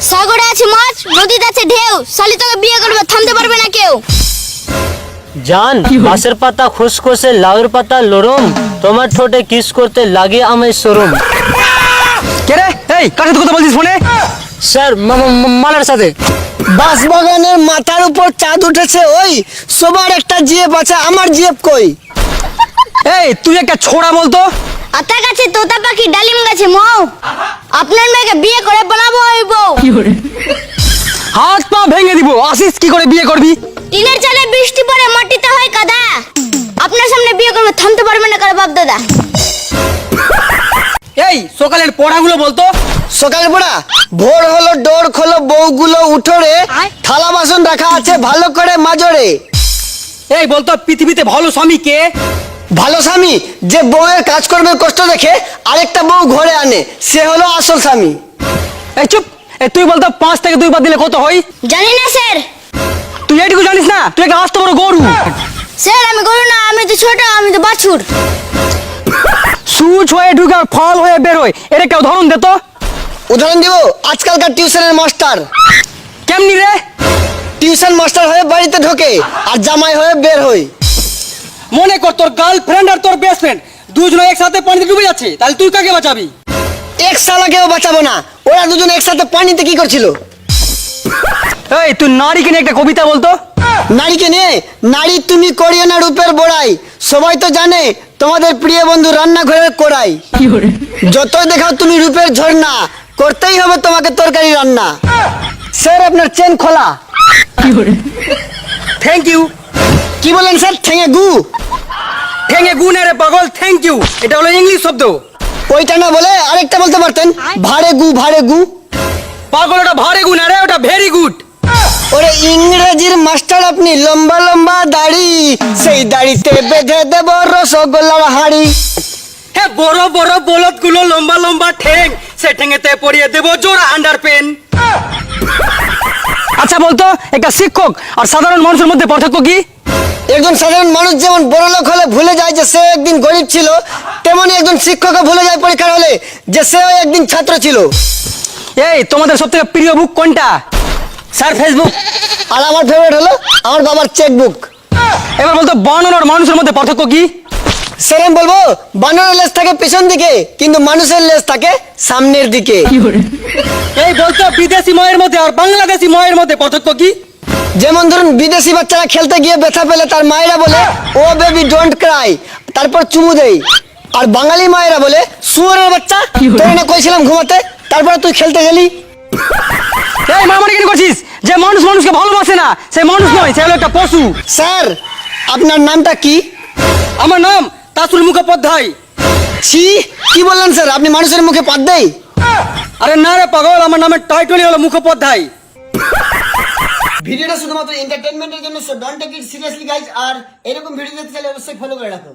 সাগরে আছে মাছ, নদীতে আছে ঢেউ, শালি তোকে বিয়ে করবে, থামতে পারবে না কেউ। জান বাঁশের পাতা খুসখুসে, লাউয়ের পাতা লরম, তোমার ঠোঁটে কিস করতে লাগে আমায় শরম। কে রে? এই কার সাথে কথা বলছিস ফোনে? স্যার মালার সাথে। বাঁশবাগানের মাথার উপর চাঁদ উঠেছে, ওই সবার একটা জিএফ আছে, আমার জিএফ কই? এই তুই একটা ছোড়া বলতো। আতা গাছে তোতা পাখি, ডালিম গাছে মৌ, আপনার মেয়েকে বিয়ে করে বানাবো ওই বউ। হাত পা ভেঙে দিব, আসিস কি করে বিয়ে করবি? টিনের চালে বৃষ্টি পড়ে মাটিতে হয় কাদা, আপনার সামনে বিয়ে করবে, থামতে পারবে না কারো বাপ দাদা। এই সকালের পড়াগুলো বলতো। সকালে পড়া, ভোর হলো ডোর খোলো বউগুলো উঠোরে, থালা বাসন রাখা আছে ভালো করে মাজরে। এই বলতো পৃথিবীতে ভালো স্বামী কে? ভালো স্বামী যে বউয়ের কাজকর্মের কষ্ট দেখে আরেকটা বউ ঘরে আনে, সে হলো আসল স্বামী। এই চুপ। এই তুই বলতো 5 থেকে 2 বাদ দিলে কত হয়? জানি না স্যার। তুই এইটুকু জানিস না? তুই একটা আস্ত বড় গরু। স্যার আমি গরু না, আমি তো ছোট, আমি তো বাছুর। সুচ হয়ে ঢুকে আর ফল হয়ে বের হয়, এর একটা উদাহরণ দে তো। উদাহরণ দিব, আজকালকার টিউশনের মাস্টার। কেমনি রে? টিউশন মাস্টার হয়ে বাড়িতে ঢোকে আর জামাই হয়ে বের হয়। মনে কর তোর গার্লফ্রেন্ড আর তোর বেস্ট ফ্রেন্ড দুজনে একসাথে পানিতে ডুবে যাচ্ছে, তাহলে তুই কাকে বাঁচাবি? এক শালাকেও বাঁচাবো না, ওরা দুজন একসাথে পানিতে কি করছিল? এই তুই নারীকে নিয়ে একটা কবিতা বলতো। নারীকে নিয়ে, নারী তুমি করিও না রূপের বড়াই, সবাই তো জানে তোমাদের প্রিয় বন্ধু রান্নাঘরের কোড়াই। যতই দেখাও তুমি রূপের ঝর্ণা, করতেই হবে তোমাকে তরকারি রান্না। স্যার আপনার চেন খোলা। Thank you. কি বলেন স্যার? ঠেঙে গু? ঠেঙে গু না রে পাগল, থ্যাংক ইউ এটা হলো ইংলিশ শব্দ। ওইটা না বলে আরেকটা বলতে পারতেন, ভাড়ে গু ভাড়ে গু। পাগল ওটা ভারে গু না রে, ওটা ভেরি গুড। ওরে ইংরেজির মাস্টার আপনি, লম্বা লম্বা দাড়ি, সেই দাড়িতে বেঁধে দেব রসগোল্লার হাড়ি। হ্যাঁ বড় বড় বলদ গুলো লম্বা লম্বা ঠ্যাং, সে ঠ্যাঙেতে পরিয়ে দেব জোড়া আন্ডার পেন। আচ্ছা বলতো একটা শিক্ষক আর সাধারণ মানুষের মধ্যে পার্থক্য কি? একজন সাধারণ মানুষ যেমন বড় লোক হলে ভুলে যায় যে সে একদিন গরিব ছিল, তেমনি একজন শিক্ষকও ভুলে যায় পরীক্ষার হলে যে সেও একদিন ছাত্র ছিল। এই তোমাদের সবথেকে প্রিয় বুক কোনটা? Sir Facebook. আর আমার ফেভারিট হলো আমার বাবার চেকবুক। এবার বলতো বানর আর মানুষের মধ্যে পার্থক্য কি? স্যার আমি বলবো, বানরের লেজ থাকে পেছন দিকে, কিন্তু মানুষের লেজ থাকে সামনের দিকে। এই বলতো বিদেশি ময়ের মধ্যে আর বাংলাদেশি ময়ের মধ্যে পার্থক্য কি? যেমন ধরুন বিদেশি বাচ্চারা খেলতে গিয়ে ব্যথা পেলে তার মায়েরা বলে ও বেবি ডোন্ট ক্রাই, তারপর চুমু দেই। আর বাঙালি মায়েরা বলে শুয়োরের বাচ্চা, তোর না কইছিলাম ঘুমাতে, তারপরে তুই খেলতে গেলি। এই মারামারি কেন করছিস? যে মানুষ মানুষকে ভালোবাসে না সে মানুষ নয়, সে হলো একটা পশু। স্যার আপনার নামটা কি? আমার নাম তাসুল মুখোপাধ্যায়। ছি, কি বললেন স্যার? আপনি মানুষের মুখে পাত দেই? আরে না রে পাগল, আমার নামের টাইটেলই হলো মুখোপাধ্যায়। ভিডিওটা শুধুমাত্র এন্টারটেইনমেন্টের জন্য, so don't take it seriously guys. আর এরকম ভিডিও দেখতে চাইলে অবশ্যই ফলো করে রাখো।